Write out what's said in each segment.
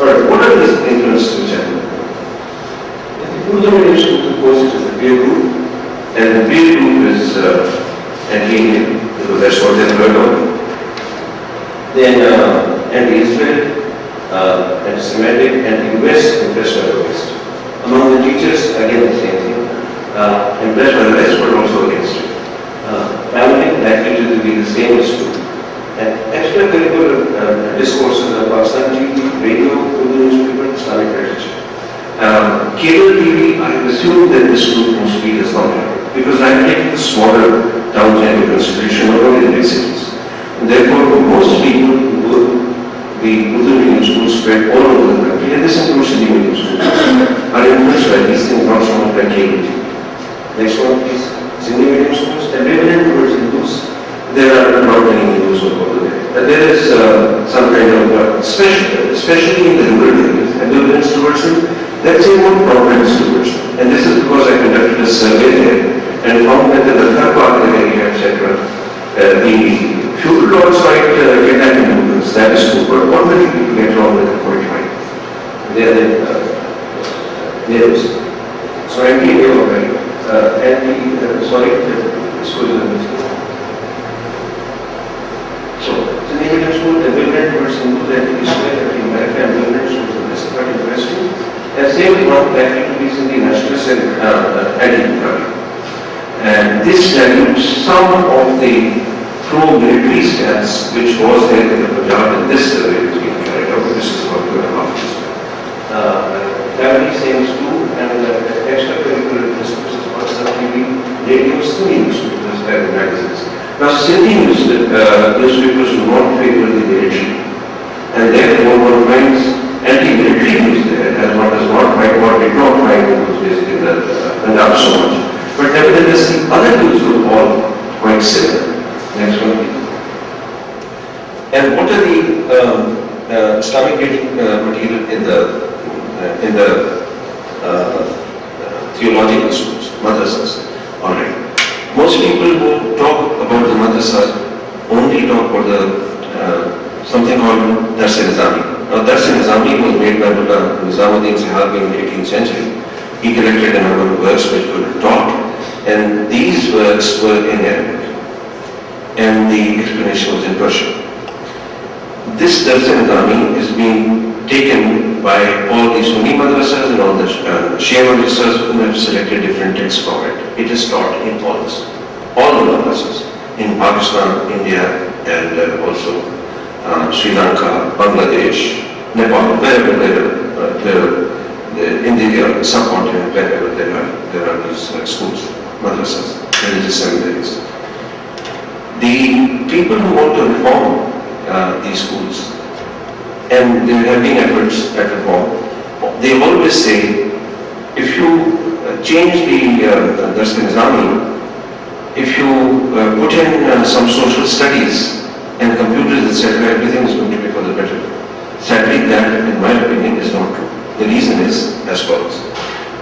Alright, what are these influences which I know? Urdu medium school, of course, it is the peer group, and the peer group is anti-Indian, because that's what they heard of. Then anti-Israel, anti-Semitic, anti-West, impressed by the West. Among the teachers, again the same thing. Impressed by the West, but also against it. Family likely to be the same as true. And extracurricular discourses of Pakistan TV, radio, Urdu newspaper, Islamic literature. Cable TV, I assume that this group mostly does not have it, because I'm taking the smaller towns into consideration, not only the big cities. And therefore, for most people who would be Urdu medium schools spread all over the country, and this includes Hindi medium schools, are influenced by these things, not so much by cable TV. Next one, please. Hindi medium schools, ambivalent towards Hindus. There are not many Hindus over there. There is some kind of, especially in the rural areas, ambivalence towards them. Let's say more preference towards them. And this is because I conducted a survey there and found that in the Tharpar area, etc., the feudal lords might get that influence, that is true, but not many people get along with the Quaid-i-Azam. They are the neighbors. So anti-Indian already. So, it's an Indian school, ambivalent towards Hindus, anti-Israel, anti-American, ambivalent towards the West, but interesting. And same is not likely to be Sindhi nationalists and anti-Punjabi. And this dilutes some of the pro-military stance which was there in the Punjab, and this survey is being carried out. This is about 2.5 years. Family same is true, and extracurricular discourses, Pakistan TV, radio, Sindhi newspapers, and magazines. Now, Sindhi newspapers do not favor the military, and therefore one finds anti-military news there, as one does not find, what did not find in those days in the Punjab so much. But nevertheless, the other news were all quite similar. Next one, please. And what are the Islamic reading material in the theological schools, madrassas? All right. Most people who talk about the madrasas only talk about the something called Dars-e-Nizami. Now, Dars-e-Nizami was made by Mullah Nizamuddin Sahabi in the 18th century. He collected a number of works which were taught, and these works were in Arabic, and the explanation was in Persian. This Dars-e-Nizami is being taken by all the Sunni madrasas and all the Shia madrasas who have selected different texts from it. It is taught in all the madrasas, in Pakistan, India, and also Sri Lanka, Bangladesh, Nepal, wherever in the subcontinent, wherever there are these schools, madrasas, religious seminaries. The people who want to reform these schools, and there have been efforts at reform, they always say, if you change the Dars-e-Nizami, if you put in some social studies and computers, etc., everything is going to be for the better. Sadly, that, in my opinion, is not true. The reason is as follows.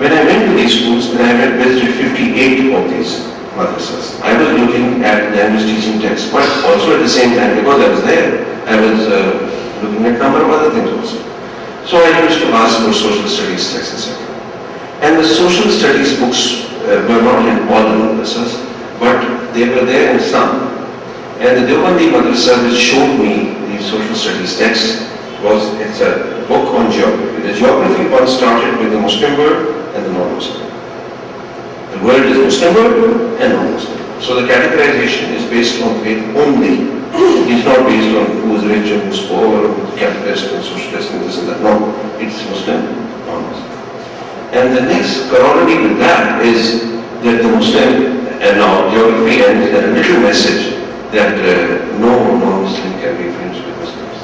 When I went to these schools, and I had visited 58 of these madrasas, I was looking at language teaching texts, but also at the same time, because I was there, I was looking at a number of other things also. So I used to ask for social studies texts, etc. And the social studies books were not in all the madrasas, but they were there in some. And the Deobandi madrasa which showed me the social studies text it's a book on geography. The geography one started with the Muslim world and the non-Muslim. The world is Muslim world and non-Muslim. So the categorization is based on faith only. It is not based on who is rich and who is poor, who is capitalist and socialist and this and that. No, it's Muslim, non-Muslim. And the next corollary with that is that the Muslim, and now geography ends with a little message that no non-Muslim can be friends with Muslims.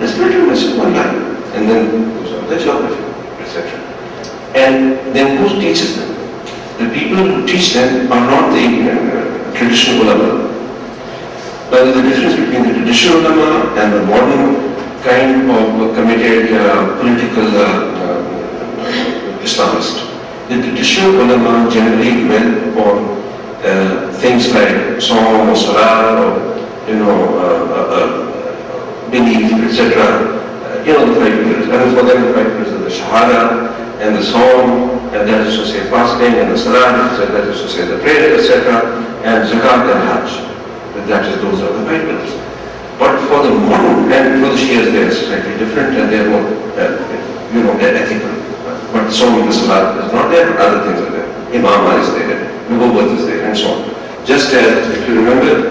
This little message, one line, and then goes on the geography, etc. And then who teaches them? The people who teach them are not the traditional ulama. But the difference between the traditional ulama and the modern kind of committed political Islamist. The traditional ulama generally dwell on things like song or salah or belief, etc. You know, the 5 pillars. And for them, the 5 pillars are the Shahada, and the Sawm, and that is to say fasting, and the Salat, and that is to say the prayer, etc. And Zakat and Hajj. Those are the 5 pillars. But for the modern, and for the Shias, they are slightly different, and they are more, you know, ethical. But Sawm and the Salat is not there, but other things are there. Imamah is there, Nubuwwat is there, and so on. Just as, if you remember,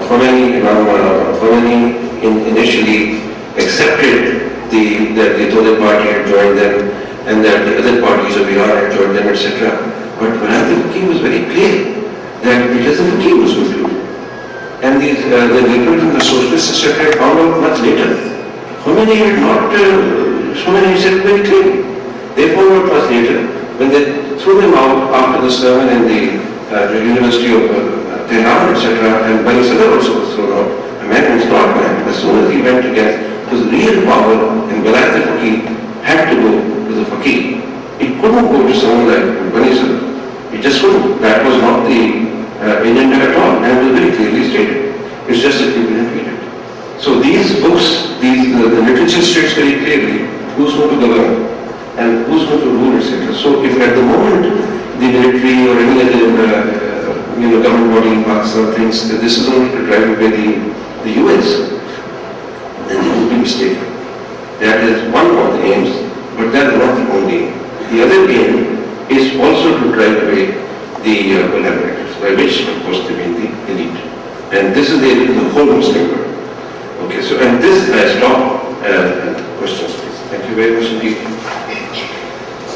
Khomeini initially accepted that the Tode party had joined them and that the other parties of Iran had joined them, etc. But Velayat al-Faqih was very clear that it is the Faqih who was going to do it. And the people from the socialists, etc. had found out much later. Khomeini had not, Khomeini said very clearly. They found out much later when they threw him out after the sermon in the University of Tehran, etc. And Bani Sadr also was thrown out. A man who was not man. As soon as he went against his real power in Velayat al-Faqih had to go to the Faqih. It couldn't go to someone like Bani Sadr. It just couldn't. That was not the agenda at all, and it was very clearly stated. It's just that people didn't read it. So these books, the literature states very clearly who's going to govern and who's going to rule, etc. So if at the moment the military or any other government body in Pakistan thinks that this is only to drive away the US, then they will be mistaken. That is one of the aims, but that is not the only aim. The other aim is also to drive away the collaborators, by which, of course, they mean the elite. And this is the whole Muslim world. Okay, so, and this I stop. Questions, please. Thank you very much indeed.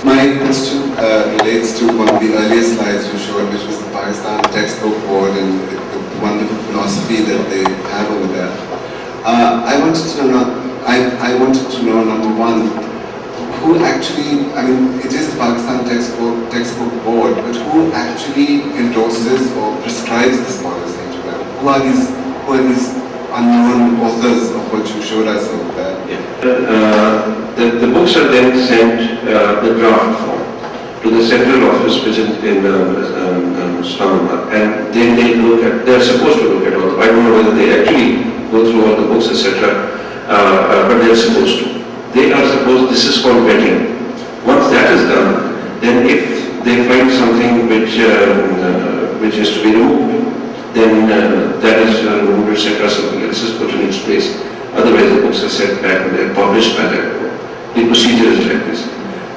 My question relates to one of the earlier slides you showed, which was the Pakistan textbook board and the wonderful philosophy that they have over there. I wanted to know, number one, who actually, I mean, it is the Pakistan textbook board, but who actually endorses or prescribes this policy to them? Who are these unknown authors of what you showed us over there? Yeah. The books are then sent, the draft form, to the central office which is in Islamabad, and then they look at, they're supposed to look at all, I don't know whether they actually go through all the books, etc., but they're supposed to. They are supposed, this is called vetting. Once that is done, then if they find something which is to be removed, then that is removed, etc., something else is put in its place. Otherwise the books are sent back and they're published by that board. The procedure is like this.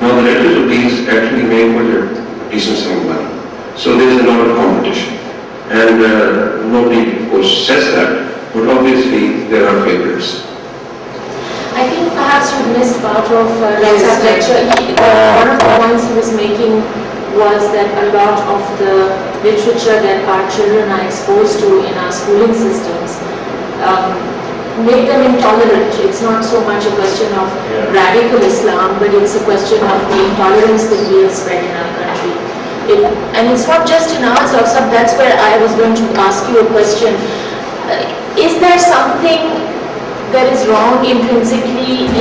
Now the letters of these actually make quite a decent sum of money. So there is a lot of competition. And nobody of course says that, but obviously there are favorites. I think perhaps you missed part of Raza's lecture. One of the points he was making was that a lot of the literature that our children are exposed to in our schooling systems make them intolerant. It's not so much a question of radical Islam, but it's a question of the intolerance that we have spread in our country. And it's not just in ours, also. That's where I was going to ask you a question. Is there something that is wrong intrinsically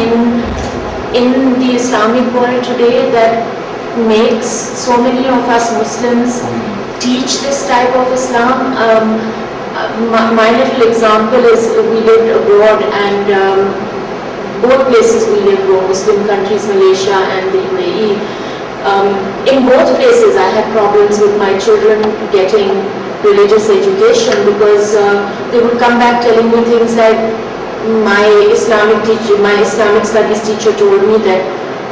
in the Islamic world today that makes so many of us Muslims teach this type of Islam? My little example is we lived abroad, and both places we lived were Muslim countries, Malaysia and the UAE. In both places I had problems with my children getting religious education because they would come back telling me things like, my Islamic Studies teacher told me that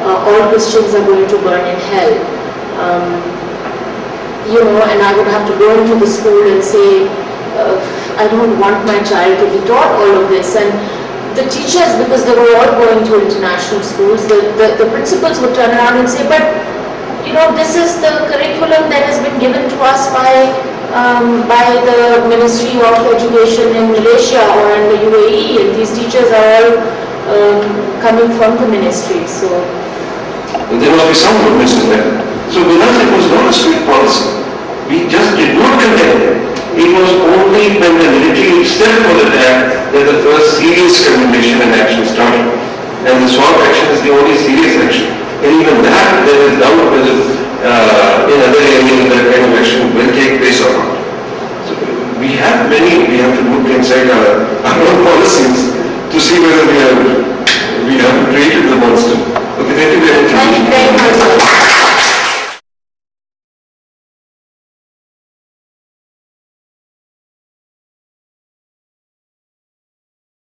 all Christians are going to burn in hell. And I would have to go into the school and say, I don't want my child to be taught all of this. And the teachers, because they were all going to international schools, the principals would turn around and say, but this is the curriculum that has been given to us by the Ministry of Education in Malaysia or in the UAE, and these teachers are all coming from the ministry. So there must be some goodness in that. So with us it was not a strict policy. We just did not condemn them. It was only when the military itself was attacked that the first serious condemnation and action started. And the swamp action is the only serious action. And even that, there is doubt whether in other areas that kind of action will take place or not. So we have to look inside our own policies see whether we are